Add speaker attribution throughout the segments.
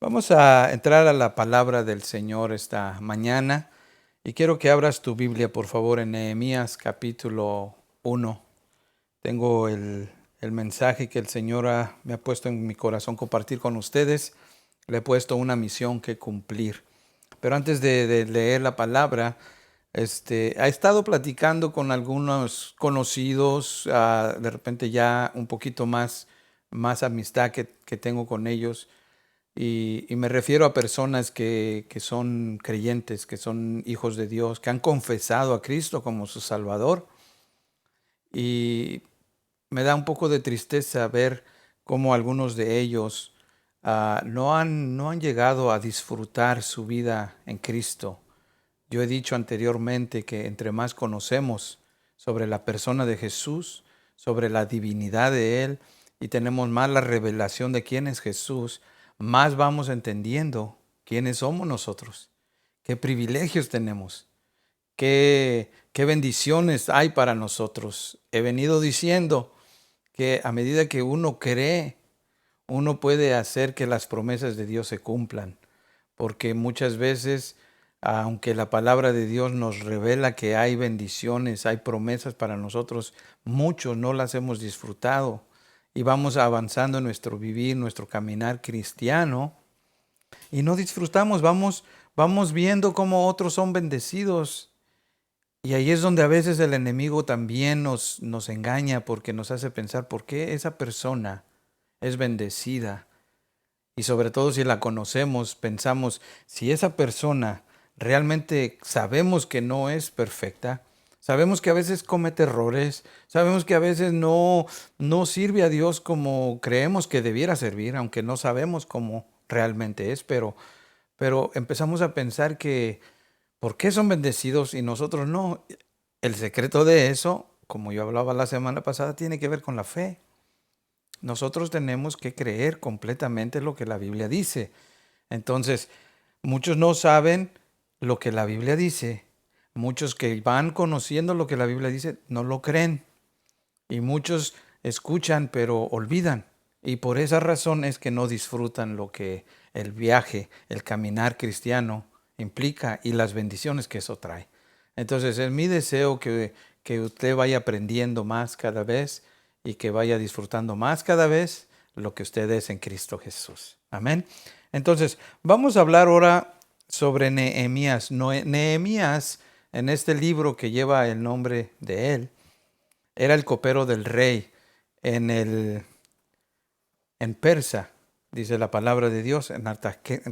Speaker 1: Vamos a entrar a la palabra del Señor esta mañana y quiero que abras tu Biblia, por favor, en Nehemías capítulo 1. Tengo el mensaje que el Señor me ha puesto en mi corazón compartir con ustedes. Le he puesto una misión que cumplir. Pero antes de leer la palabra, ha estado platicando con algunos conocidos, de repente ya un poquito más amistad que tengo con ellos. Y me refiero a personas que son creyentes, que son hijos de Dios, que han confesado a Cristo como su Salvador. Y me da un poco de tristeza ver cómo algunos de ellos no han llegado a disfrutar su vida en Cristo. Yo he dicho anteriormente que entre más conocemos sobre la persona de Jesús, sobre la divinidad de Él, y tenemos más la revelación de quién es Jesús, más vamos entendiendo quiénes somos nosotros, qué privilegios tenemos, qué bendiciones hay para nosotros. He venido diciendo que a medida que uno cree, uno puede hacer que las promesas de Dios se cumplan, porque muchas veces, aunque la palabra de Dios nos revela que hay bendiciones, hay promesas para nosotros, muchos no las hemos disfrutado y vamos avanzando en nuestro vivir, nuestro caminar cristiano y no disfrutamos, vamos viendo cómo otros son bendecidos. Y ahí es donde a veces el enemigo también nos engaña porque nos hace pensar por qué esa persona es bendecida. Y sobre todo si la conocemos, pensamos, si esa persona realmente sabemos que no es perfecta, sabemos que a veces comete errores, sabemos que a veces no sirve a Dios como creemos que debiera servir, aunque no sabemos cómo realmente es, pero empezamos a pensar que, ¿por qué son bendecidos y nosotros no? El secreto de eso, como yo hablaba la semana pasada, tiene que ver con la fe. Nosotros tenemos que creer completamente lo que la Biblia dice. Entonces, muchos no saben lo que la Biblia dice. Muchos que van conociendo lo que la Biblia dice no lo creen. Y muchos escuchan pero olvidan. Y por esa razón es que no disfrutan lo que el viaje, el caminar cristiano implica y las bendiciones que eso trae. Entonces es mi deseo que usted vaya aprendiendo más cada vez y que vaya disfrutando más cada vez lo que usted es en Cristo Jesús. Amén. Entonces vamos a hablar ahora sobre Nehemías. Nehemías, en este libro que lleva el nombre de él, era el copero del rey en Persa, dice la palabra de Dios,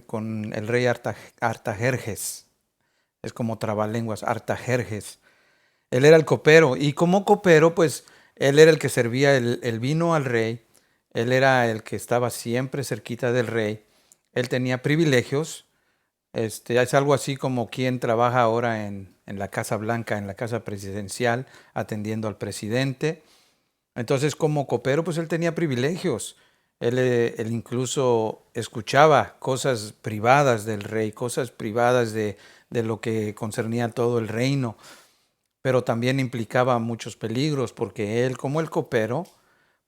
Speaker 1: con el rey Artajerjes. Es como trabalenguas, Artajerjes. Él era el copero y como copero, pues él era el que servía el vino al rey. Él era el que estaba siempre cerquita del rey. Él tenía privilegios. Es algo así como quien trabaja ahora en la Casa Blanca, en la Casa Presidencial, atendiendo al presidente. Entonces, como copero, pues él tenía privilegios. Él incluso escuchaba cosas privadas del rey, cosas privadas de lo que concernía a todo el reino, pero también implicaba muchos peligros, porque él, como el copero,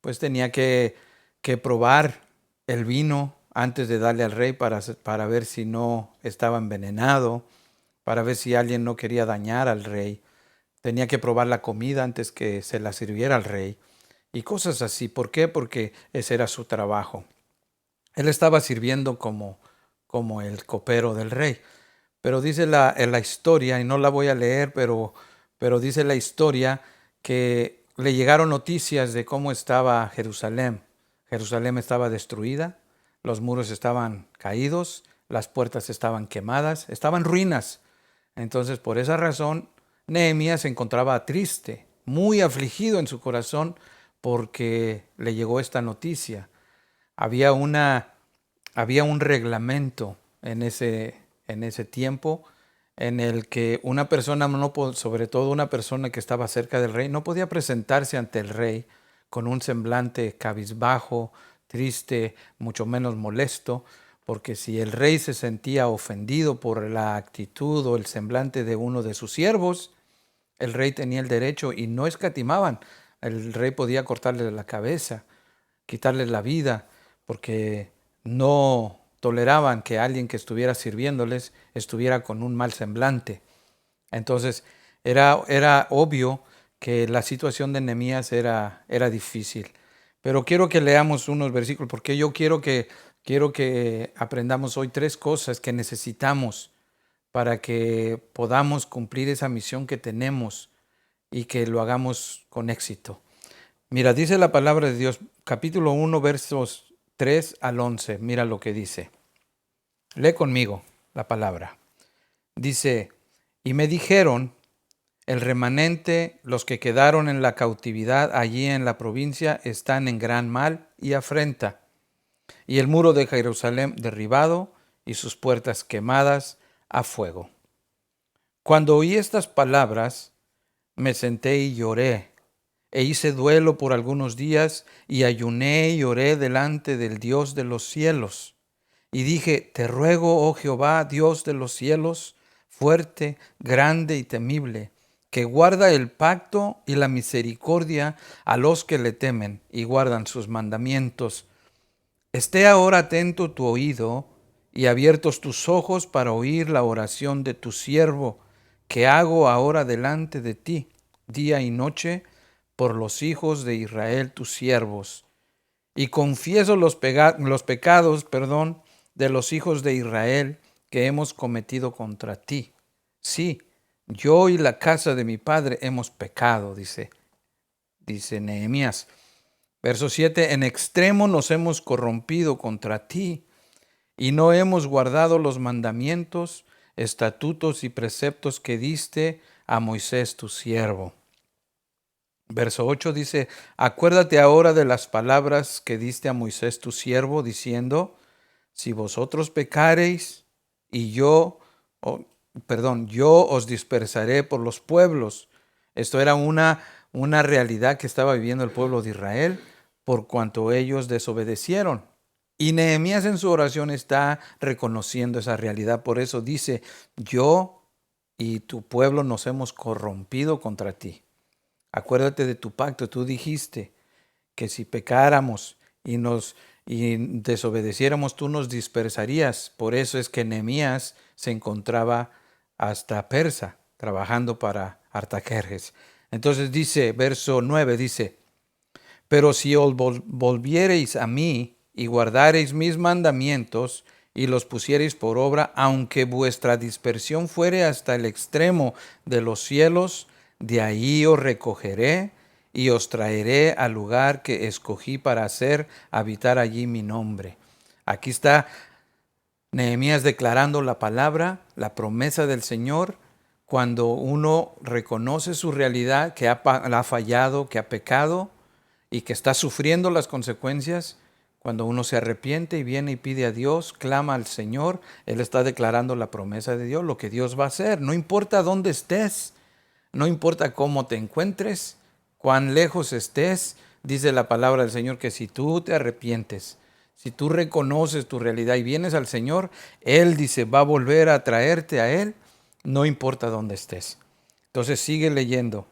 Speaker 1: pues tenía que probar el vino antes de darle al rey para ver si no estaba envenenado, para ver si alguien no quería dañar al rey. Tenía que probar la comida antes que se la sirviera al rey y cosas así. ¿Por qué? Porque ese era su trabajo. Él estaba sirviendo como el copero del rey. Pero dice en la historia, y no la voy a leer, pero dice la historia que le llegaron noticias de cómo estaba Jerusalén. Jerusalén estaba destruida, los muros estaban caídos, las puertas estaban quemadas, estaban ruinas. Entonces, por esa razón, Nehemías se encontraba triste, muy afligido en su corazón porque le llegó esta noticia. Había había un reglamento en ese tiempo en el que una persona, sobre todo una persona que estaba cerca del rey, no podía presentarse ante el rey con un semblante cabizbajo, triste, mucho menos molesto, porque si el rey se sentía ofendido por la actitud o el semblante de uno de sus siervos, el rey tenía el derecho y no escatimaban. El rey podía cortarle la cabeza, quitarle la vida, porque no toleraban que alguien que estuviera sirviéndoles estuviera con un mal semblante. Entonces era obvio que la situación de Nehemías era difícil. Pero quiero que leamos unos versículos porque yo quiero que aprendamos hoy tres cosas que necesitamos para que podamos cumplir esa misión que tenemos y que lo hagamos con éxito. Mira, dice la palabra de Dios, capítulo 1, versos 3 al 11. Mira lo que dice. Lee conmigo la palabra. Dice, y me dijeron, el remanente, los que quedaron en la cautividad allí en la provincia, están en gran mal y afrenta, y el muro de Jerusalén derribado y sus puertas quemadas a fuego. Cuando oí estas palabras, me senté y lloré, e hice duelo por algunos días, y ayuné y oré delante del Dios de los cielos. Y dije, te ruego, oh Jehová, Dios de los cielos, fuerte, grande y temible, que guarda el pacto y la misericordia a los que le temen y guardan sus mandamientos. Esté ahora atento tu oído y abiertos tus ojos para oír la oración de tu siervo, que hago ahora delante de ti, día y noche, por los hijos de Israel tus siervos. Y confieso los pecados, de los hijos de Israel que hemos cometido contra ti. Sí, yo y la casa de mi padre hemos pecado, dice Nehemías. Verso 7, en extremo nos hemos corrompido contra ti y no hemos guardado los mandamientos, estatutos y preceptos que diste a Moisés tu siervo. Verso 8 dice, acuérdate ahora de las palabras que diste a Moisés tu siervo, diciendo, si vosotros pecareis y yo os dispersaré por los pueblos. Esto era una realidad que estaba viviendo el pueblo de Israel por cuanto ellos desobedecieron. Y Nehemías en su oración está reconociendo esa realidad. Por eso dice, yo y tu pueblo nos hemos corrompido contra ti. Acuérdate de tu pacto. Tú dijiste que si pecáramos y desobedeciéramos, tú nos dispersarías. Por eso es que Nehemías se encontraba hasta Persa, trabajando para Artajerjes. Entonces dice, verso 9, dice, pero si os volviereis a mí y guardareis mis mandamientos y los pusiereis por obra, aunque vuestra dispersión fuere hasta el extremo de los cielos, de ahí os recogeré y os traeré al lugar que escogí para hacer habitar allí mi nombre. Aquí está Nehemías declarando la palabra, la promesa del Señor. Cuando uno reconoce su realidad, que ha fallado, que ha pecado y que está sufriendo las consecuencias, cuando uno se arrepiente y viene y pide a Dios, clama al Señor, Él está declarando la promesa de Dios, lo que Dios va a hacer. No importa dónde estés, no importa cómo te encuentres, cuán lejos estés, dice la palabra del Señor que si tú te arrepientes, si tú reconoces tu realidad y vienes al Señor, Él dice, va a volver a traerte a Él, no importa dónde estés. Entonces sigue leyendo,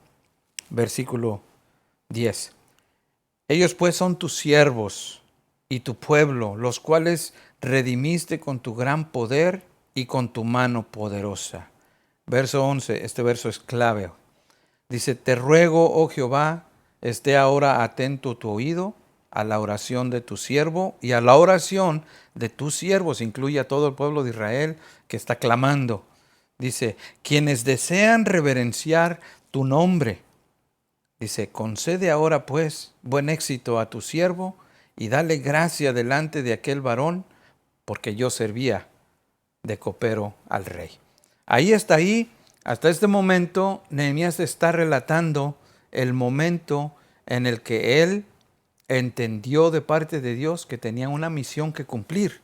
Speaker 1: versículo 10. Ellos pues son tus siervos y tu pueblo, los cuales redimiste con tu gran poder y con tu mano poderosa. Verso 11, este verso es clave. Dice, te ruego, oh Jehová, esté ahora atento tu oído a la oración de tu siervo y a la oración de tus siervos, incluye a todo el pueblo de Israel que está clamando. Dice, quienes desean reverenciar tu nombre. Dice, concede ahora pues buen éxito a tu siervo y dale gracia delante de aquel varón, porque yo servía de copero al rey. Ahí, hasta este momento, Nehemías está relatando el momento en el que él entendió de parte de Dios que tenía una misión que cumplir.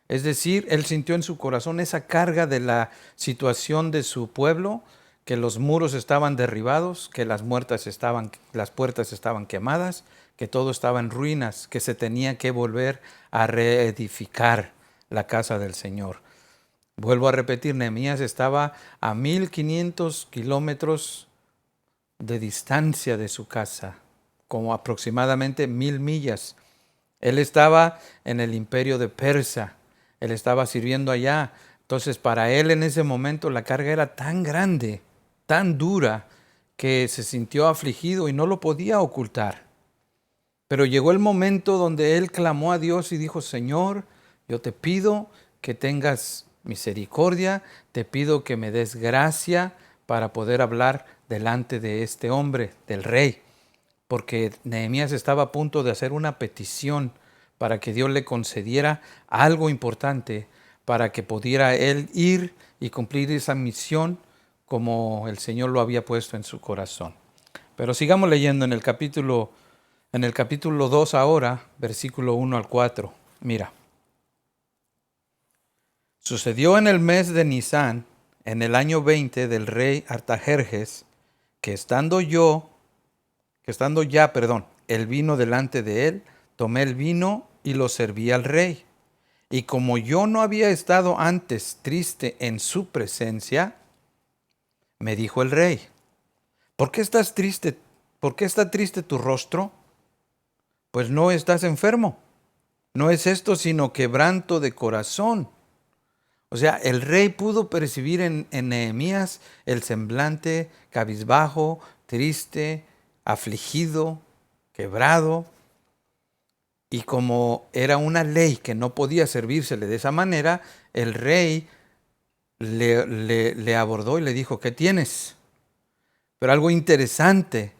Speaker 1: Es decir, él sintió en su corazón esa carga de la situación de su pueblo, que los muros estaban derribados, que las puertas estaban quemadas, que todo estaba en ruinas, que se tenía que volver a reedificar la casa del Señor. Vuelvo a repetir, Nehemías estaba a 1500 kilómetros de distancia de su casa, como aproximadamente 1000 millas. Él estaba en el imperio de Persia. Él estaba sirviendo allá. Entonces, para él en ese momento la carga era tan grande, tan dura, que se sintió afligido y no lo podía ocultar. Pero llegó el momento donde él clamó a Dios y dijo: Señor, yo te pido que tengas misericordia, te pido que me des gracia para poder hablar delante de este hombre, del rey. Porque Nehemías estaba a punto de hacer una petición para que Dios le concediera algo importante, para que pudiera él ir y cumplir esa misión como el Señor lo había puesto en su corazón. Pero sigamos leyendo en el capítulo 2 ahora, versículo 1 al 4. Mira. Sucedió en el mes de Nisán, en el año 20 del rey Artajerjes, que estando ya, el vino delante de él, tomé el vino y lo serví al rey. Y como yo no había estado antes triste en su presencia, me dijo el rey: ¿por qué estás triste? ¿Por qué está triste tu rostro? Pues no estás enfermo. No es esto sino quebranto de corazón. O sea, el rey pudo percibir en Nehemías el semblante cabizbajo, triste, afligido, quebrado. Y como era una ley que no podía servírsele de esa manera, el rey le abordó y le dijo: ¿qué tienes? Pero algo interesante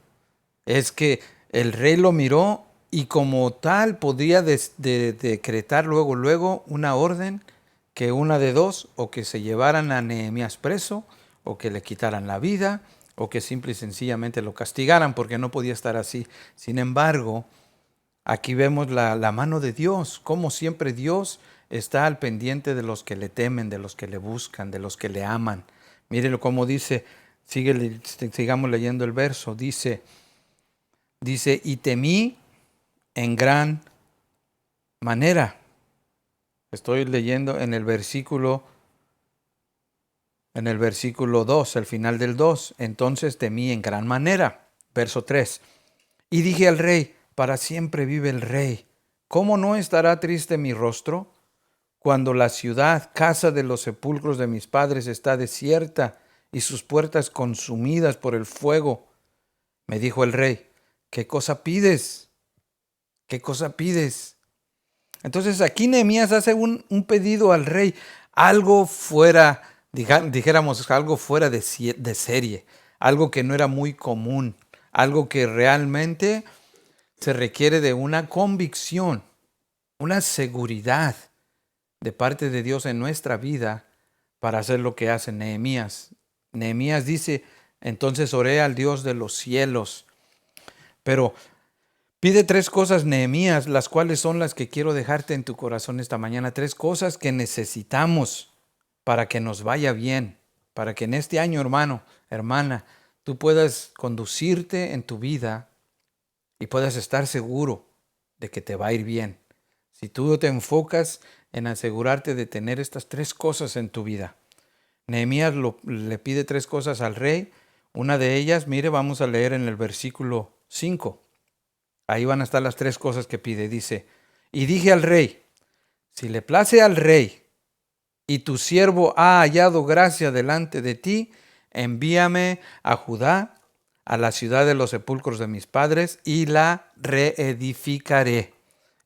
Speaker 1: es que el rey lo miró y como tal podía decretar luego una orden, que una de dos: o que se llevaran a Nehemías preso, o que le quitaran la vida, o que simple y sencillamente lo castigaran, porque no podía estar así. Sin embargo, aquí vemos la mano de Dios, como siempre Dios está al pendiente de los que le temen, de los que le buscan, de los que le aman. Mírenlo como dice, sigamos leyendo el verso, dice, y temí en gran manera. Estoy leyendo en el versículo 2, al final del 2. Entonces temí en gran manera. Verso 3. Y dije al rey: para siempre vive el rey. ¿Cómo no estará triste mi rostro cuando la ciudad, casa de los sepulcros de mis padres, está desierta y sus puertas consumidas por el fuego? Me dijo el rey: ¿qué cosa pides? ¿Qué cosa pides? Entonces aquí Nehemías hace un pedido al rey, algo fuera, dijéramos, algo fuera de serie, algo que no era muy común, algo que realmente se requiere de una convicción, una seguridad de parte de Dios en nuestra vida para hacer lo que hace Nehemías. Nehemías dice: entonces oré al Dios de los cielos. Pero pide tres cosas, Nehemías, las cuales son las que quiero dejarte en tu corazón esta mañana. Tres cosas que necesitamos para que nos vaya bien, para que en este año, hermano, hermana, tú puedas conducirte en tu vida y puedas estar seguro de que te va a ir bien. Si tú te enfocas en asegurarte de tener estas tres cosas en tu vida. Nehemías le pide tres cosas al rey. Una de ellas, mire, vamos a leer en el versículo 5. Ahí van a estar las tres cosas que pide. Dice: y dije al rey: si le place al rey y tu siervo ha hallado gracia delante de ti, envíame a Judá, a la ciudad de los sepulcros de mis padres, y la reedificaré.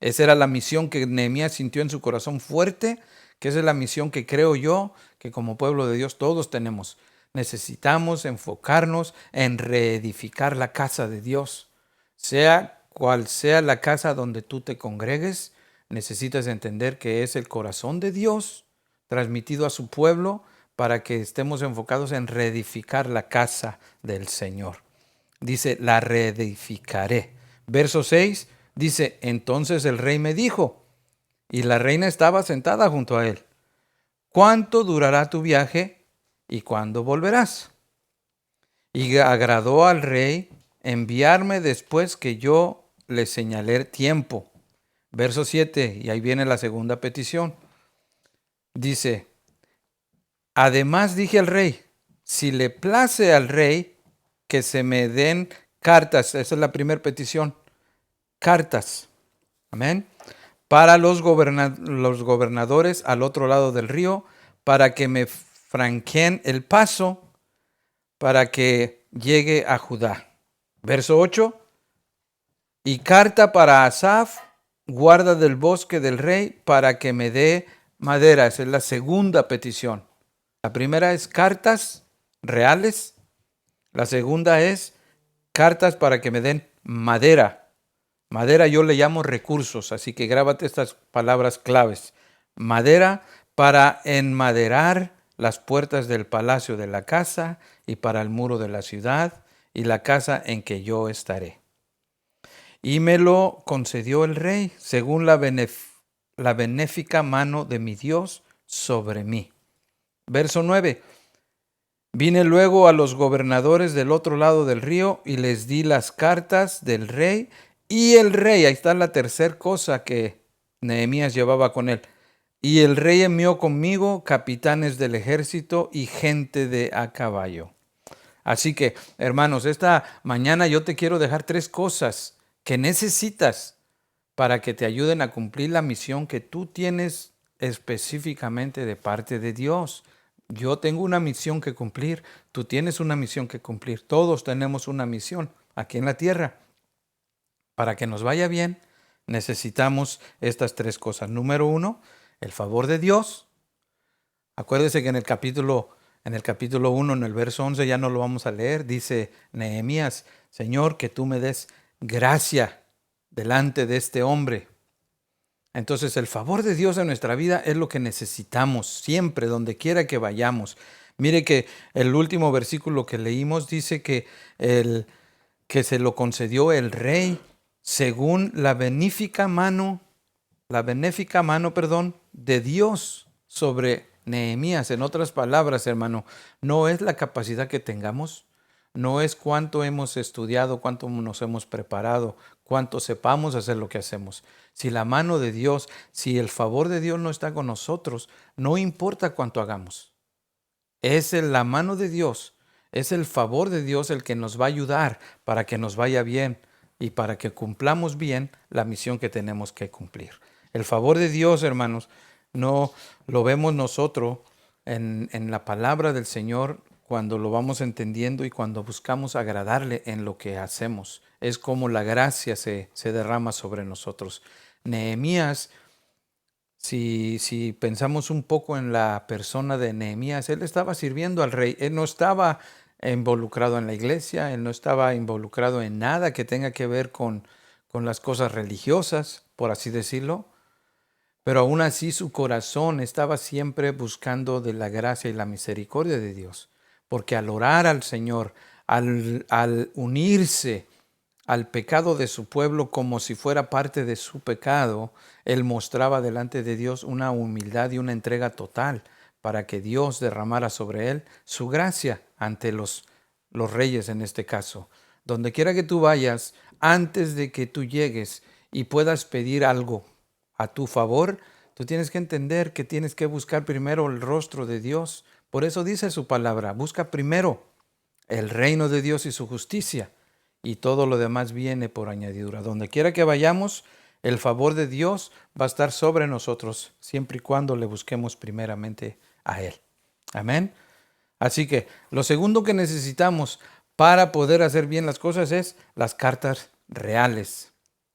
Speaker 1: Esa era la misión que Nehemías sintió en su corazón fuerte, que esa es la misión que creo yo que como pueblo de Dios todos tenemos. Necesitamos enfocarnos en reedificar la casa de Dios. Sea cual sea la casa donde tú te congregues, necesitas entender que es el corazón de Dios transmitido a su pueblo para que estemos enfocados en reedificar la casa del Señor. Dice: la reedificaré. Verso 6 dice: entonces el rey me dijo, y la reina estaba sentada junto a él: ¿cuánto durará tu viaje y cuándo volverás? Y agradó al rey enviarme después que yo le señalé tiempo. Verso 7, y ahí viene la segunda petición. Dice: además dije al rey: si le place al rey que se me den cartas, esa es la primera petición, cartas, amén, para los gobernadores al otro lado del río, para que me franqueen el paso, para que llegue a Judá. Verso 8. Y carta para Asaf, guarda del bosque del rey, para que me dé madera. Esa es la segunda petición. La primera es cartas reales. La segunda es cartas para que me den madera. Madera yo le llamo recursos, así que grábate estas palabras claves. Madera para enmaderar las puertas del palacio de la casa y para el muro de la ciudad y la casa en que yo estaré. Y me lo concedió el rey según la benéfica mano de mi Dios sobre mí. Verso 9. Vine luego a los gobernadores del otro lado del río y les di las cartas del rey. Y el rey, ahí está la tercera cosa que Nehemías llevaba con él. Y el rey envió conmigo capitanes del ejército y gente de a caballo. Así que, hermanos, esta mañana yo te quiero dejar 3 cosas que necesitas para que te ayuden a cumplir la misión que tú tienes específicamente de parte de Dios. Yo tengo una misión que cumplir, tú tienes una misión que cumplir, todos tenemos una misión aquí en la tierra. Para que nos vaya bien, necesitamos estas 3 cosas. Número 1, el favor de Dios. Acuérdese que en el capítulo 1, en el verso 11, ya no lo vamos a leer, dice Nehemías, Señor, que tú me des gracia delante de este hombre. Entonces el favor de Dios en nuestra vida es lo que necesitamos siempre, donde quiera que vayamos. Mire que el último versículo que leímos dice que se lo concedió el rey según la benéfica mano de Dios sobre Nehemías. En otras palabras, hermano, no es la capacidad que tengamos, no es cuánto hemos estudiado, cuánto nos hemos preparado, cuánto sepamos hacer lo que hacemos. Si la mano de Dios, si el favor de Dios no está con nosotros, no importa cuánto hagamos. Es la mano de Dios, es el favor de Dios el que nos va a ayudar para que nos vaya bien y para que cumplamos bien la misión que tenemos que cumplir. El favor de Dios, hermanos, no lo vemos nosotros en la palabra del Señor cuando lo vamos entendiendo y cuando buscamos agradarle en lo que hacemos. Es como la gracia se derrama sobre nosotros. Nehemías, si pensamos un poco en la persona de Nehemías, él estaba sirviendo al rey, él no estaba involucrado en la iglesia, él no estaba involucrado en nada que tenga que ver con las cosas religiosas, por así decirlo. Pero aún así su corazón estaba siempre buscando de la gracia y la misericordia de Dios. Porque al orar al Señor, al unirse al pecado de su pueblo como si fuera parte de su pecado, él mostraba delante de Dios una humildad y una entrega total para que Dios derramara sobre él su gracia ante los reyes en este caso. Donde quiera que tú vayas, antes de que tú llegues y puedas pedir algo a tu favor, tú tienes que entender que tienes que buscar primero el rostro de Dios. Por eso dice su palabra, busca primero el reino de Dios y su justicia, y todo lo demás viene por añadidura. Donde quiera que vayamos, el favor de Dios va a estar sobre nosotros, siempre y cuando le busquemos primeramente a Él. Amén. Así que lo segundo que necesitamos para poder hacer bien las cosas es las cartas reales.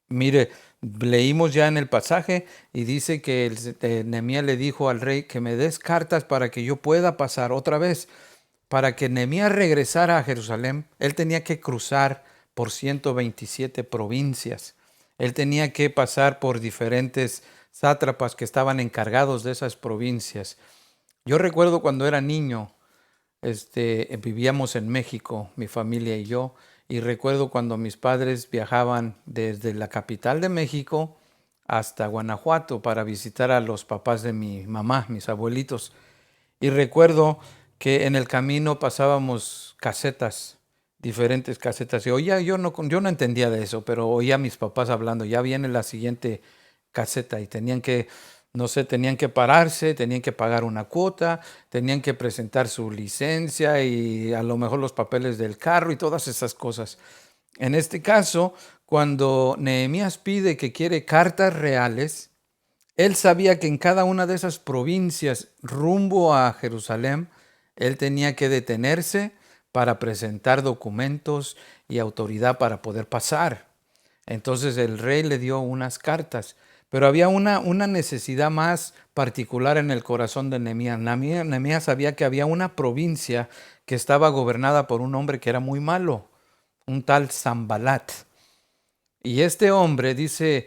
Speaker 1: Mire, leímos ya en el pasaje y dice que Nehemías le dijo al rey que me des cartas para que yo pueda pasar otra vez. Para que Nehemías regresara a Jerusalén, él tenía que cruzar por 127 provincias. Él tenía que pasar por diferentes sátrapas que estaban encargados de esas provincias. Yo recuerdo cuando era niño, vivíamos en México, mi familia y yo, y recuerdo cuando mis padres viajaban desde la capital de México hasta Guanajuato para visitar a los papás de mi mamá, mis abuelitos. Y recuerdo que en el camino pasábamos casetas, diferentes casetas. Y oía, yo no entendía de eso, pero oía a mis papás hablando, ya viene la siguiente caseta y tenían que, no sé, tenían que pararse, tenían que pagar una cuota, tenían que presentar su licencia y a lo mejor los papeles del carro y todas esas cosas. En este caso, cuando Nehemías pide que quiere cartas reales, Él sabía que en cada una de esas provincias rumbo a Jerusalén, él tenía que detenerse para presentar documentos y autoridad para poder pasar. Entonces el rey le dio unas cartas, pero había una necesidad más particular en el corazón de Nehemías. Nehemías sabía que había una provincia que estaba gobernada por un hombre que era muy malo, un tal Sanbalat. Y este hombre dice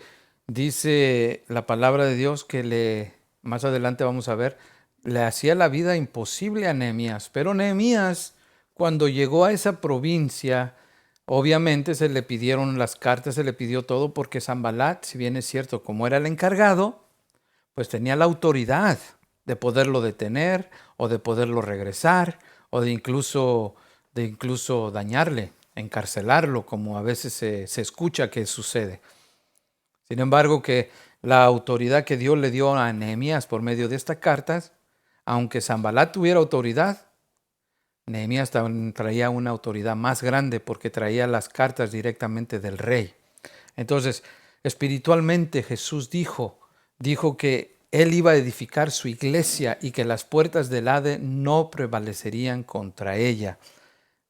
Speaker 1: la palabra de Dios que más adelante vamos a ver, le hacía la vida imposible a Nehemías. Pero Nehemías, cuando llegó a esa provincia, obviamente se le pidieron las cartas, se le pidió todo, porque Sanbalat, si bien es cierto, como era el encargado, pues tenía la autoridad de poderlo detener o de poderlo regresar o de incluso dañarle, encarcelarlo, como a veces se escucha que sucede. Sin embargo, que la autoridad que Dios le dio a Nehemías por medio de estas cartas, aunque Sanbalat tuviera autoridad, Nehemías traía una autoridad más grande porque traía las cartas directamente del rey. Entonces, espiritualmente Jesús dijo que él iba a edificar su iglesia y que las puertas del Hades no prevalecerían contra ella.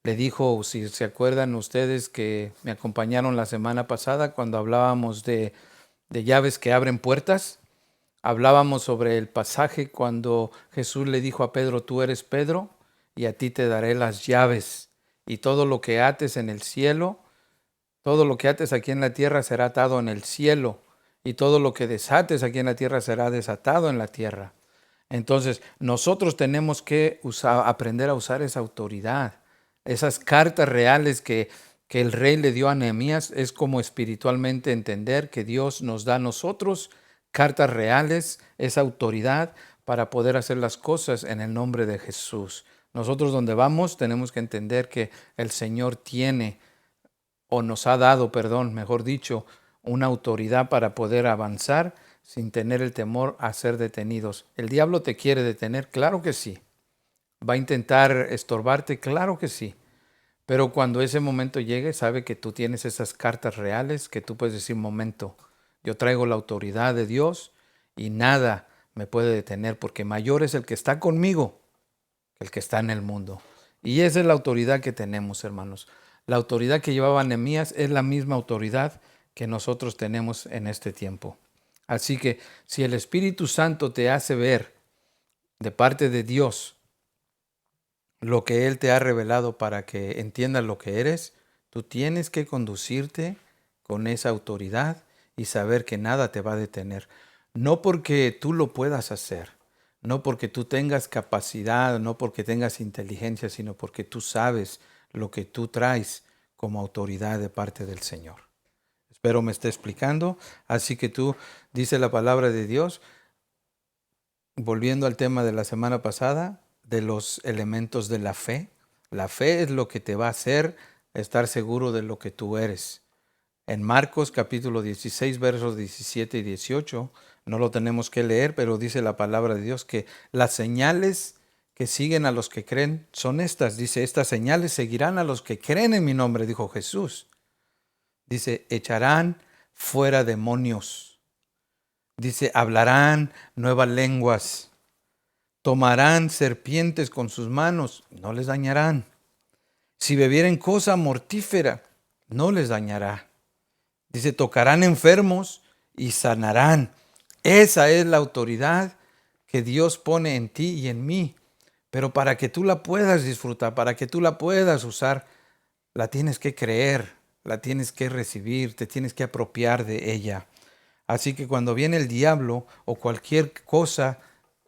Speaker 1: Le dijo, si se acuerdan ustedes que me acompañaron la semana pasada cuando hablábamos de llaves que abren puertas, hablábamos sobre el pasaje cuando Jesús le dijo a Pedro, tú eres Pedro y a ti te daré las llaves, y todo lo que ates en el cielo, todo lo que ates aquí en la tierra será atado en el cielo, y todo lo que desates aquí en la tierra será desatado en la tierra. Entonces, nosotros tenemos que aprender a usar esa autoridad. Esas cartas reales que el rey le dio a Nehemías es como espiritualmente entender que Dios nos da a nosotros cartas reales, esa autoridad para poder hacer las cosas en el nombre de Jesús. Nosotros donde vamos tenemos que entender que el Señor tiene o nos ha dado, perdón, mejor dicho, una autoridad para poder avanzar sin tener el temor a ser detenidos. ¿El diablo te quiere detener? Claro que sí. ¿Va a intentar estorbarte? Claro que sí. Pero cuando ese momento llegue, sabe que tú tienes esas cartas reales que tú puedes decir, momento, yo traigo la autoridad de Dios y nada me puede detener porque mayor es el que está conmigo que el que está en el mundo. Y esa es la autoridad que tenemos, hermanos. La autoridad que llevaba Nehemías es la misma autoridad que nosotros tenemos en este tiempo. Así que si el Espíritu Santo te hace ver de parte de Dios lo que Él te ha revelado para que entiendas lo que eres, tú tienes que conducirte con esa autoridad y saber que nada te va a detener. No porque tú lo puedas hacer, no porque tú tengas capacidad, no porque tengas inteligencia, sino porque tú sabes lo que tú traes como autoridad de parte del Señor. Espero me esté explicando. Así que tú, dice la palabra de Dios, volviendo al tema de la semana pasada, de los elementos de la fe. La fe es lo que te va a hacer estar seguro de lo que tú eres. En Marcos capítulo 16, versos 17 y 18, no lo tenemos que leer, pero dice la palabra de Dios que las señales que siguen a los que creen son estas. Dice, estas señales seguirán a los que creen en mi nombre, dijo Jesús. Dice, echarán fuera demonios. Dice, hablarán nuevas lenguas. Tomarán serpientes con sus manos, no les dañarán. Si bebieren cosa mortífera, no les dañará. Dice, tocarán enfermos y sanarán. Esa es la autoridad que Dios pone en ti y en mí. Pero para que tú la puedas disfrutar, para que tú la puedas usar, la tienes que creer, la tienes que recibir, te tienes que apropiar de ella. Así que cuando viene el diablo o cualquier cosa,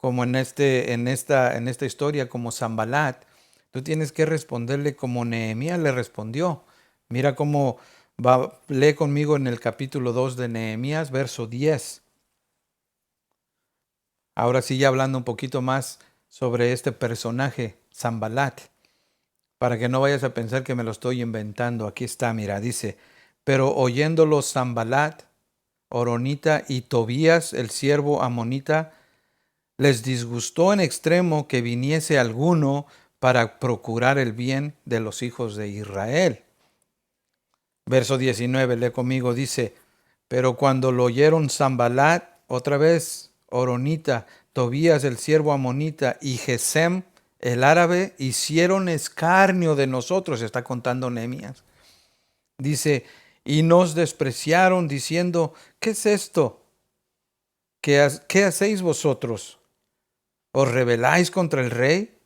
Speaker 1: como en esta historia, como Sanbalat, tú tienes que responderle como Nehemías le respondió. Mira cómo lee conmigo en el capítulo 2 de Nehemías, verso 10. Ahora sí, ya hablando un poquito más sobre este personaje, Sanbalat, para que no vayas a pensar que me lo estoy inventando. Aquí está, mira, dice, pero oyéndolo Sanbalat, Horonita y Tobías, el siervo amonita, les disgustó en extremo que viniese alguno para procurar el bien de los hijos de Israel. Verso 19, lee conmigo, dice, pero cuando lo oyeron Sanbalat otra vez, Horonita, Tobías el siervo amonita y Gesem el árabe hicieron escarnio de nosotros, está contando Nehemías. Dice, y nos despreciaron diciendo, ¿qué es esto? ¿Qué hacéis vosotros? ¿Os rebeláis contra el rey?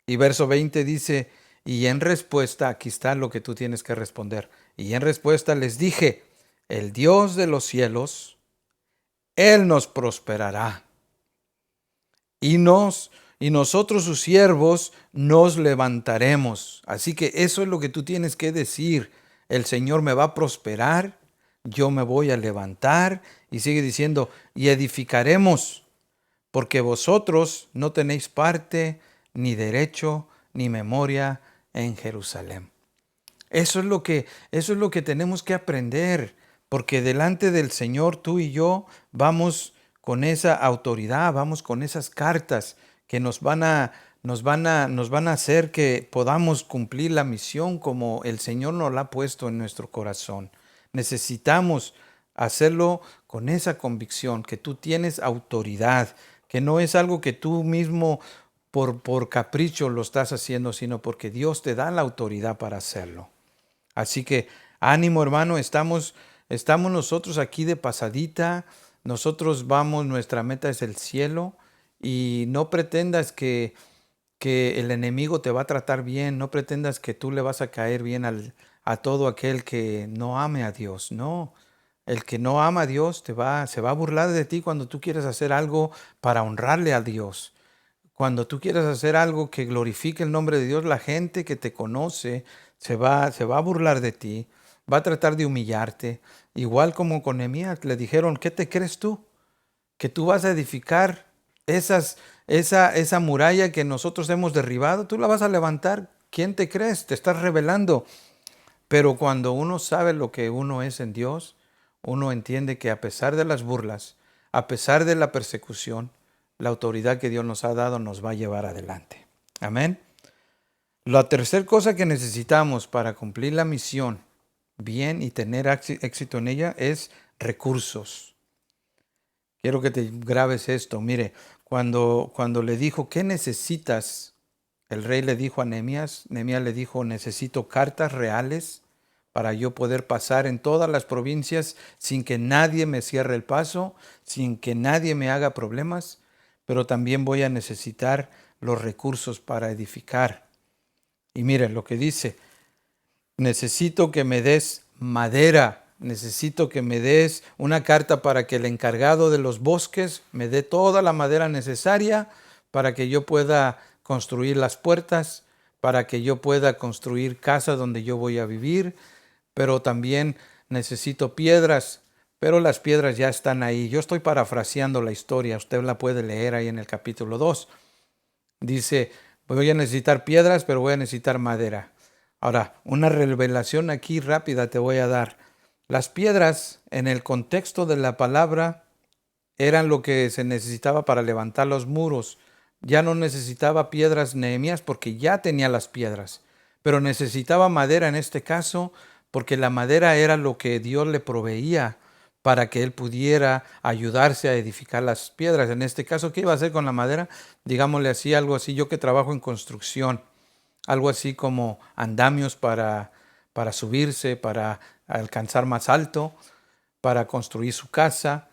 Speaker 1: Y verso 20 dice, y en respuesta, aquí está lo que tú tienes que responder. Y en respuesta les dije, el Dios de los cielos, Él nos prosperará. Y nosotros sus siervos nos levantaremos. Así que eso es lo que tú tienes que decir. El Señor me va a prosperar, yo me voy a levantar. Y sigue diciendo, y edificaremos, porque vosotros no tenéis parte, ni derecho, ni memoria en Jerusalén. Eso es lo que tenemos que aprender, porque delante del Señor tú y yo vamos con esa autoridad, vamos con esas cartas que nos van a hacer que podamos cumplir la misión como el Señor nos la ha puesto en nuestro corazón. Necesitamos hacerlo con esa convicción, que tú tienes autoridad, que no es algo que tú mismo por capricho lo estás haciendo, sino porque Dios te da la autoridad para hacerlo. Así que ánimo, hermano, estamos nosotros aquí de pasadita, nosotros vamos, nuestra meta es el cielo y no pretendas que el enemigo te va a tratar bien, no pretendas que tú le vas a caer bien a todo aquel que no ame a Dios, no. El que no ama a Dios se va a burlar de ti cuando tú quieres hacer algo para honrarle a Dios. Cuando tú quieras hacer algo que glorifique el nombre de Dios, la gente que te conoce se va a burlar de ti, va a tratar de humillarte. Igual como con Nehemías, le dijeron, ¿qué te crees tú? Que tú vas a edificar esa muralla que nosotros hemos derribado, tú la vas a levantar. ¿Quién te crees? Te estás rebelando. Pero cuando uno sabe lo que uno es en Dios, uno entiende que a pesar de las burlas, a pesar de la persecución, la autoridad que Dios nos ha dado nos va a llevar adelante. Amén. La tercera cosa que necesitamos para cumplir la misión bien y tener éxito en ella es recursos. Quiero que te grabes esto. Mire, cuando le dijo, ¿qué necesitas? El rey le dijo a Nehemías le dijo, necesito cartas reales para yo poder pasar en todas las provincias sin que nadie me cierre el paso, sin que nadie me haga problemas, pero también voy a necesitar los recursos para edificar. Y miren lo que dice, necesito que me des madera, necesito que me des una carta para que el encargado de los bosques me dé toda la madera necesaria para que yo pueda construir las puertas, para que yo pueda construir casa donde yo voy a vivir, pero también necesito piedras, pero las piedras ya están ahí. Yo estoy parafraseando la historia, usted la puede leer ahí en el capítulo 2. Dice, voy a necesitar piedras, pero voy a necesitar madera. Ahora, una revelación aquí rápida te voy a dar. Las piedras, en el contexto de la palabra, eran lo que se necesitaba para levantar los muros. Ya no necesitaba piedras Nehemías porque ya tenía las piedras, pero necesitaba madera en este caso porque la madera era lo que Dios le proveía para que él pudiera ayudarse a edificar las piedras. En este caso, ¿qué iba a hacer con la madera? Digámosle así, algo así, yo que trabajo en construcción, algo así como andamios para subirse, para alcanzar más alto, para construir su casa.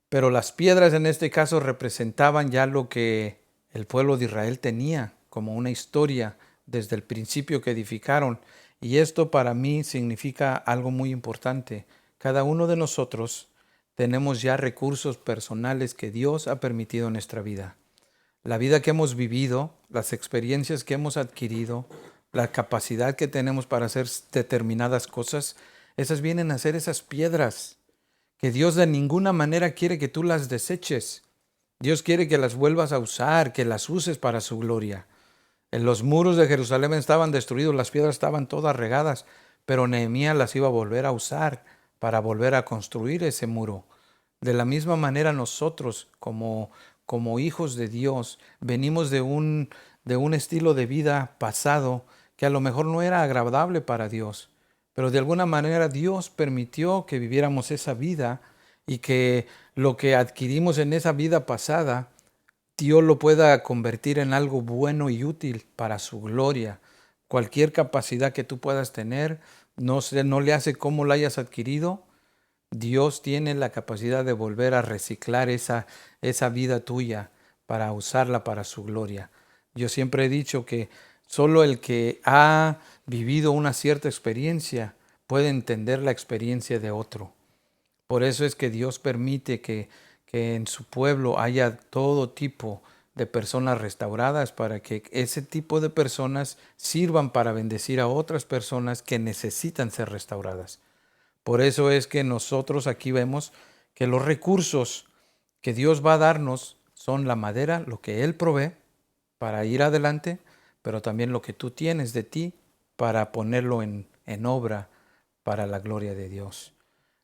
Speaker 1: Pero las piedras en este caso representaban ya lo que el pueblo de Israel tenía como una historia desde el principio que edificaron. Y esto para mí significa algo muy importante. Cada uno de nosotros tenemos ya recursos personales que Dios ha permitido en nuestra vida. La vida que hemos vivido, las experiencias que hemos adquirido, la capacidad que tenemos para hacer determinadas cosas, esas vienen a ser esas piedras que Dios de ninguna manera quiere que tú las deseches. Dios quiere que las vuelvas a usar, que las uses para su gloria. En los muros de Jerusalén estaban destruidos, las piedras estaban todas regadas, pero Nehemías las iba a volver a usar para volver a construir ese muro. De la misma manera nosotros, como hijos de Dios, venimos de un estilo de vida pasado que a lo mejor no era agradable para Dios, pero de alguna manera Dios permitió que viviéramos esa vida y que lo que adquirimos en esa vida pasada, Dios lo pueda convertir en algo bueno y útil para su gloria. Cualquier capacidad que tú puedas tener, no le hace cómo la hayas adquirido. Dios tiene la capacidad de volver a reciclar esa vida tuya para usarla para su gloria. Yo siempre he dicho que solo el que ha vivido una cierta experiencia puede entender la experiencia de otro. Por eso es que Dios permite que en su pueblo haya todo tipo de personas restauradas para que ese tipo de personas sirvan para bendecir a otras personas que necesitan ser restauradas. Por eso es que nosotros aquí vemos que los recursos que Dios va a darnos son la madera, lo que Él provee para ir adelante, pero también lo que tú tienes de ti para ponerlo en obra para la gloria de Dios.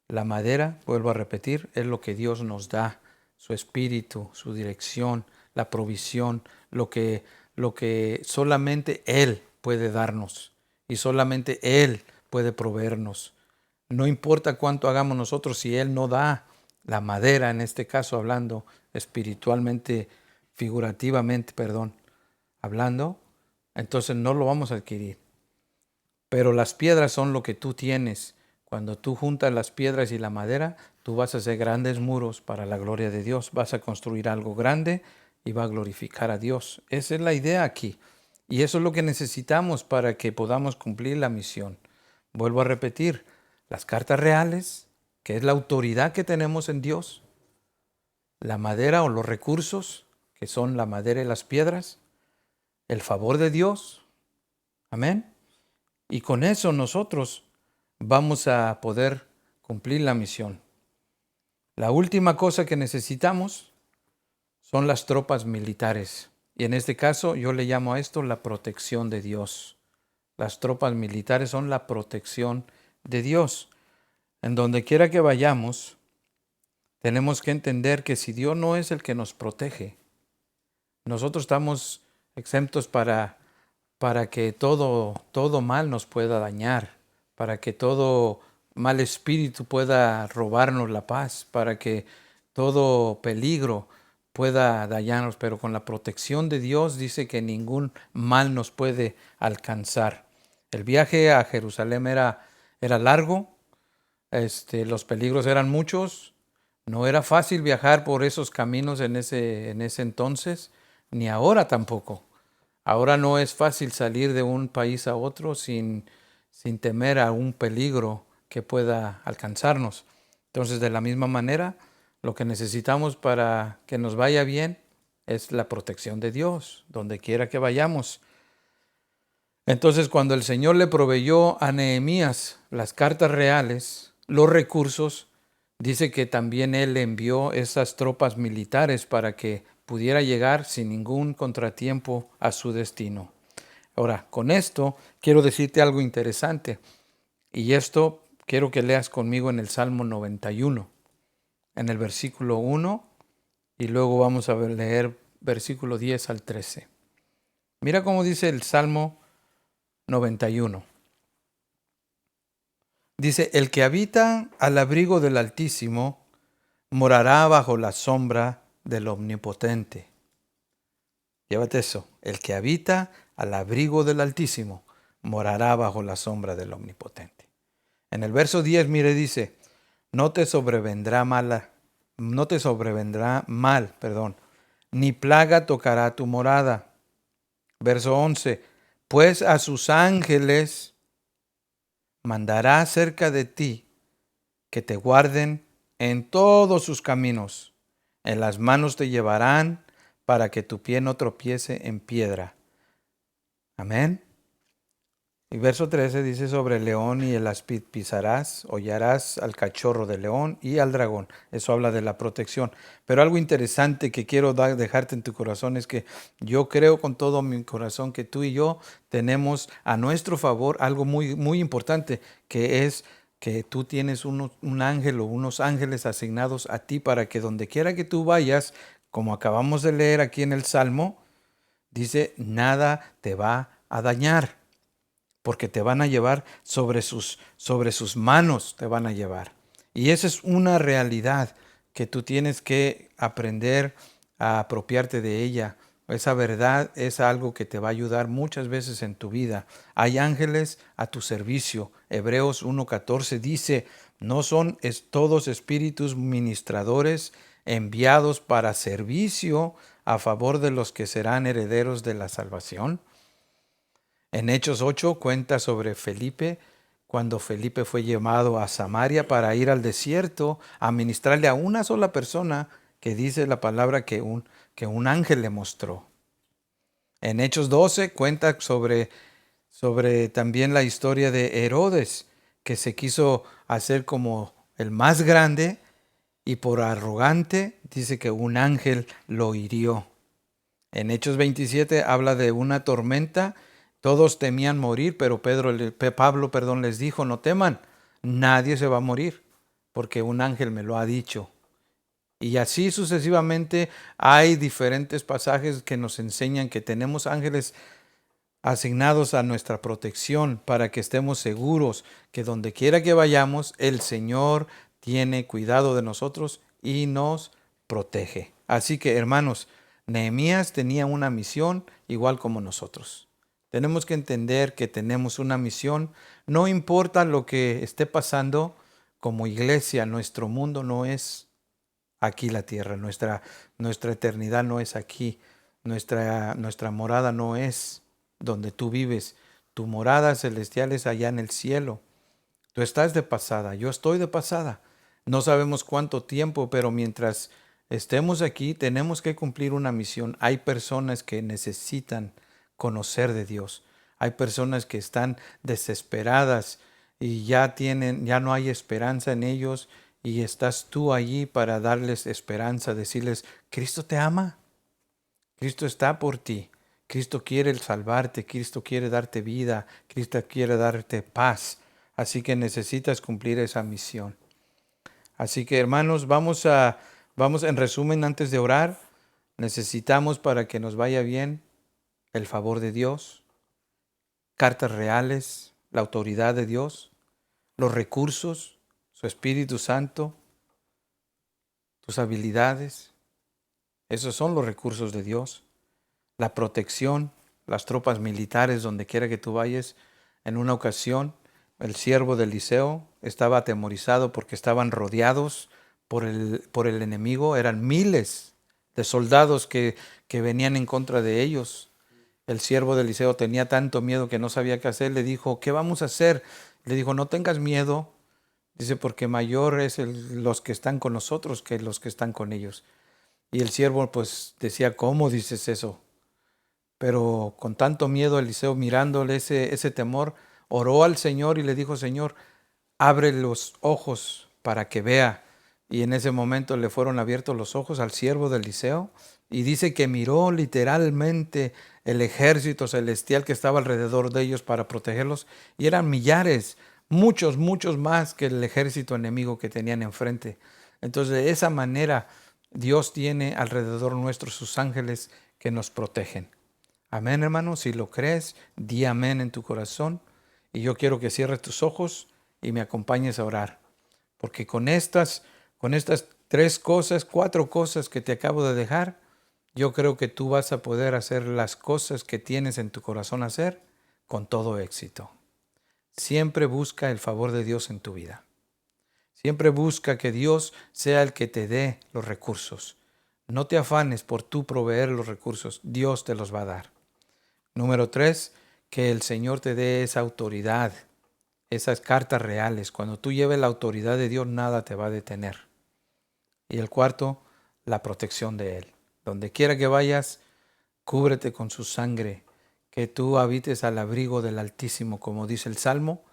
Speaker 1: La madera, vuelvo a repetir, es lo que Dios nos da, su espíritu, su dirección, la provisión, lo que solamente Él puede darnos y solamente Él puede proveernos. No importa cuánto hagamos nosotros, si Él no da la madera, en este caso hablando espiritualmente, figurativamente, hablando, entonces no lo vamos a adquirir. Pero las piedras son lo que tú tienes. Cuando tú juntas las piedras y la madera, tú vas a hacer grandes muros para la gloria de Dios. Vas a construir algo grande y va a glorificar a Dios. Esa es la idea aquí. Y eso es lo que necesitamos para que podamos cumplir la misión. Vuelvo a repetir, las cartas reales, que es la autoridad que tenemos en Dios, la madera o los recursos, que son la madera y las piedras, el favor de Dios. Amén. Y con eso nosotros vamos a poder cumplir la misión. La última cosa que necesitamos son las tropas militares. Y en este caso yo le llamo a esto la protección de Dios. Las tropas militares son la protección de Dios. En donde quiera que vayamos, tenemos que entender que si Dios no es el que nos protege, nosotros estamos exentos para que todo mal nos pueda dañar, para que todo mal espíritu pueda robarnos la paz, para que todo peligro pueda dañarnos, pero con la protección de Dios dice que ningún mal nos puede alcanzar. El viaje a Jerusalén era largo, los peligros eran muchos, no era fácil viajar por esos caminos en ese entonces, ni ahora tampoco. Ahora no es fácil salir de un país a otro sin temer a un peligro que pueda alcanzarnos. Entonces, de la misma manera, lo que necesitamos para que nos vaya bien es la protección de Dios, donde quiera que vayamos. Entonces, cuando el Señor le proveyó a Nehemías las cartas reales, los recursos, dice que también Él le envió esas tropas militares para que pudiera llegar sin ningún contratiempo a su destino. Ahora, con esto quiero decirte algo interesante, y esto quiero que leas conmigo en el Salmo 91, en el versículo 1, y luego vamos a leer versículo 10 al 13. Mira cómo dice el Salmo 91. Dice, el que habita al abrigo del Altísimo morará bajo la sombra del Omnipotente. Llévate eso. El que habita al abrigo del Altísimo morará bajo la sombra del Omnipotente. En el verso 10, mire, dice, no te sobrevendrá mal, ni plaga tocará tu morada. Verso 11, pues a sus ángeles mandará cerca de ti que te guarden en todos sus caminos. En las manos te llevarán para que tu pie no tropiece en piedra. Amén. Y verso 13 dice, sobre el león y el áspid pisarás, hollarás al cachorro del león y al dragón. Eso habla de la protección. Pero algo interesante que quiero dejarte en tu corazón es que yo creo con todo mi corazón que tú y yo tenemos a nuestro favor algo muy, muy importante, que es que tú tienes un ángel o unos ángeles asignados a ti para que donde quiera que tú vayas, como acabamos de leer aquí en el Salmo, dice, nada te va a dañar, porque te van a llevar sobre sus manos, te van a llevar. Y esa es una realidad que tú tienes que aprender a apropiarte de ella. Esa verdad es algo que te va a ayudar muchas veces en tu vida. Hay ángeles a tu servicio. Hebreos 1:14 dice, ¿no son todos espíritus ministradores enviados para servicio a favor de los que serán herederos de la salvación? En Hechos 8 cuenta sobre Felipe, cuando Felipe fue llamado a Samaria para ir al desierto a ministrarle a una sola persona, que dice la palabra que un ángel le mostró. En Hechos 12 cuenta sobre también la historia de Herodes, que se quiso hacer como el más grande y por arrogante dice que un ángel lo hirió. En Hechos 27 habla de una tormenta. Todos temían morir, pero Pablo les dijo, no teman, nadie se va a morir, porque un ángel me lo ha dicho. Y así sucesivamente hay diferentes pasajes que nos enseñan que tenemos ángeles asignados a nuestra protección para que estemos seguros que donde quiera que vayamos, el Señor tiene cuidado de nosotros y nos protege. Así que, hermanos, Nehemías tenía una misión igual como nosotros. Tenemos que entender que tenemos una misión. No importa lo que esté pasando, como iglesia, nuestro mundo no es aquí la tierra. Nuestra eternidad no es aquí. Nuestra morada no es donde tú vives. Tu morada celestial es allá en el cielo. Tú estás de pasada, yo estoy de pasada. No sabemos cuánto tiempo, pero mientras estemos aquí tenemos que cumplir una misión. Hay personas que necesitan conocer de Dios. Hay personas que están desesperadas y ya no hay esperanza en ellos, y estás tú allí para darles esperanza, decirles, Cristo te ama, Cristo está por ti, Cristo quiere salvarte, Cristo quiere darte vida, Cristo quiere darte paz. Así que necesitas cumplir esa misión. Así que, hermanos, vamos en resumen, antes de orar, necesitamos, para que nos vaya bien, el favor de Dios, cartas reales, la autoridad de Dios, los recursos, su Espíritu Santo, tus habilidades. Esos son los recursos de Dios. La protección, las tropas militares donde quiera que tú vayas. En una ocasión, el siervo de Eliseo estaba atemorizado porque estaban rodeados por el enemigo. Eran miles de soldados que venían en contra de ellos. El siervo de Eliseo tenía tanto miedo que no sabía qué hacer. Le dijo, ¿qué vamos a hacer? Le dijo, no tengas miedo. Dice, porque mayor es los que están con nosotros que los que están con ellos. Y el siervo pues decía, ¿cómo dices eso? Pero con tanto miedo, Eliseo, mirándole ese temor, oró al Señor y le dijo, Señor, abre los ojos para que vea. Y en ese momento le fueron abiertos los ojos al siervo de Eliseo, y dice que miró literalmente el ejército celestial que estaba alrededor de ellos para protegerlos, y eran millares, muchos más que el ejército enemigo que tenían enfrente. Entonces, de esa manera, Dios tiene alrededor nuestro sus ángeles que nos protegen. Amén, hermano. Si lo crees, di amén en tu corazón. Y yo quiero que cierres tus ojos y me acompañes a orar. Porque con estas 4 cosas que te acabo de dejar, yo creo que tú vas a poder hacer las cosas que tienes en tu corazón hacer con todo éxito. Siempre busca el favor de Dios en tu vida. Siempre busca que Dios sea el que te dé los recursos. No te afanes por tú proveer los recursos. Dios te los va a dar. Número 3, que el Señor te dé esa autoridad, esas cartas reales. Cuando tú lleves la autoridad de Dios, nada te va a detener. Y el 4, la protección de Él. Donde quiera que vayas, cúbrete con su sangre, que tú habites al abrigo del Altísimo, como dice el Salmo,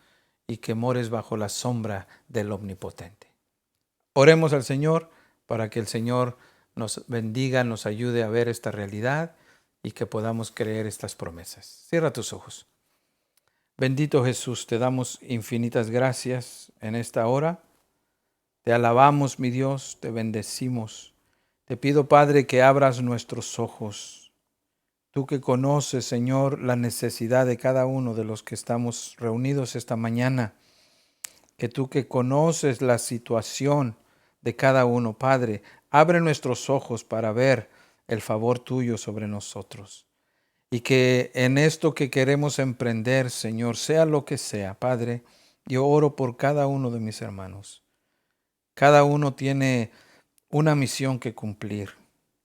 Speaker 1: y que mores bajo la sombra del Omnipotente. Oremos al Señor para que el Señor nos bendiga, nos ayude a ver esta realidad y que podamos creer estas promesas. Cierra tus ojos. Bendito Jesús, te damos infinitas gracias en esta hora. Te alabamos, mi Dios, te bendecimos. Te pido, Padre, que abras nuestros ojos. Tú que conoces, Señor, la necesidad de cada uno de los que estamos reunidos esta mañana. Que tú que conoces la situación de cada uno. Padre, abre nuestros ojos para ver el favor tuyo sobre nosotros. Y que en esto que queremos emprender, Señor, sea lo que sea, Padre, yo oro por cada uno de mis hermanos. Cada uno tiene una misión que cumplir.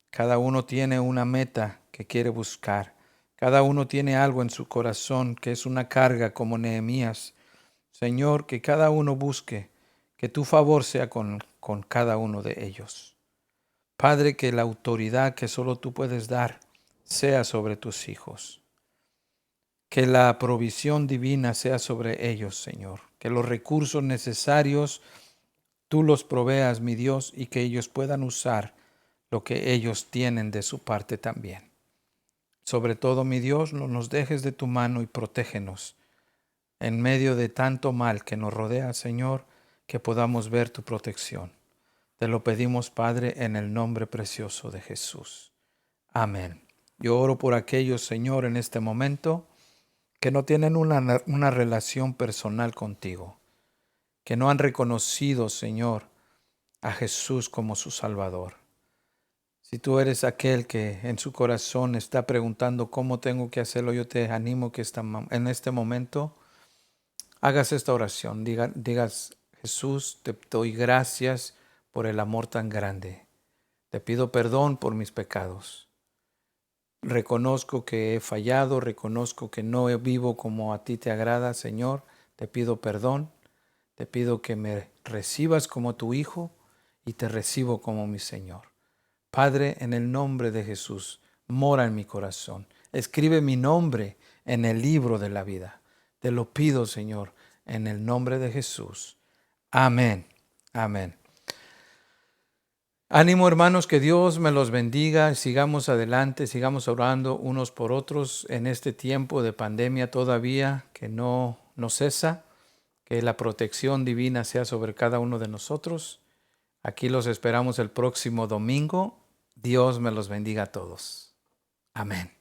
Speaker 1: Cada uno tiene una meta que quiere buscar. Cada uno tiene algo en su corazón que es una carga como Nehemías. Señor, que cada uno busque que tu favor sea con cada uno de ellos. Padre, que la autoridad que solo tú puedes dar sea sobre tus hijos. Que la provisión divina sea sobre ellos, Señor. Que los recursos necesarios tú los proveas, mi Dios, y que ellos puedan usar lo que ellos tienen de su parte también. Sobre todo, mi Dios, no nos dejes de tu mano y protégenos en medio de tanto mal que nos rodea, Señor, que podamos ver tu protección. Te lo pedimos, Padre, en el nombre precioso de Jesús. Amén. Yo oro por aquellos, Señor, en este momento que no tienen una relación personal contigo, que no han reconocido, Señor, a Jesús como su Salvador. Si tú eres aquel que en su corazón está preguntando cómo tengo que hacerlo, yo te animo que en este momento hagas esta oración. Digas, Jesús, te doy gracias por el amor tan grande. Te pido perdón por mis pecados. Reconozco que he fallado, reconozco que no vivo como a ti te agrada, Señor. Te pido perdón, te pido que me recibas como tu Hijo y te recibo como mi Señor. Padre, en el nombre de Jesús, mora en mi corazón. Escribe mi nombre en el libro de la vida. Te lo pido, Señor, en el nombre de Jesús. Amén. Amén. Ánimo, hermanos, que Dios me los bendiga. Sigamos adelante, sigamos orando unos por otros en este tiempo de pandemia todavía que no cesa. Que la protección divina sea sobre cada uno de nosotros. Aquí los esperamos el próximo domingo. Dios me los bendiga a todos. Amén.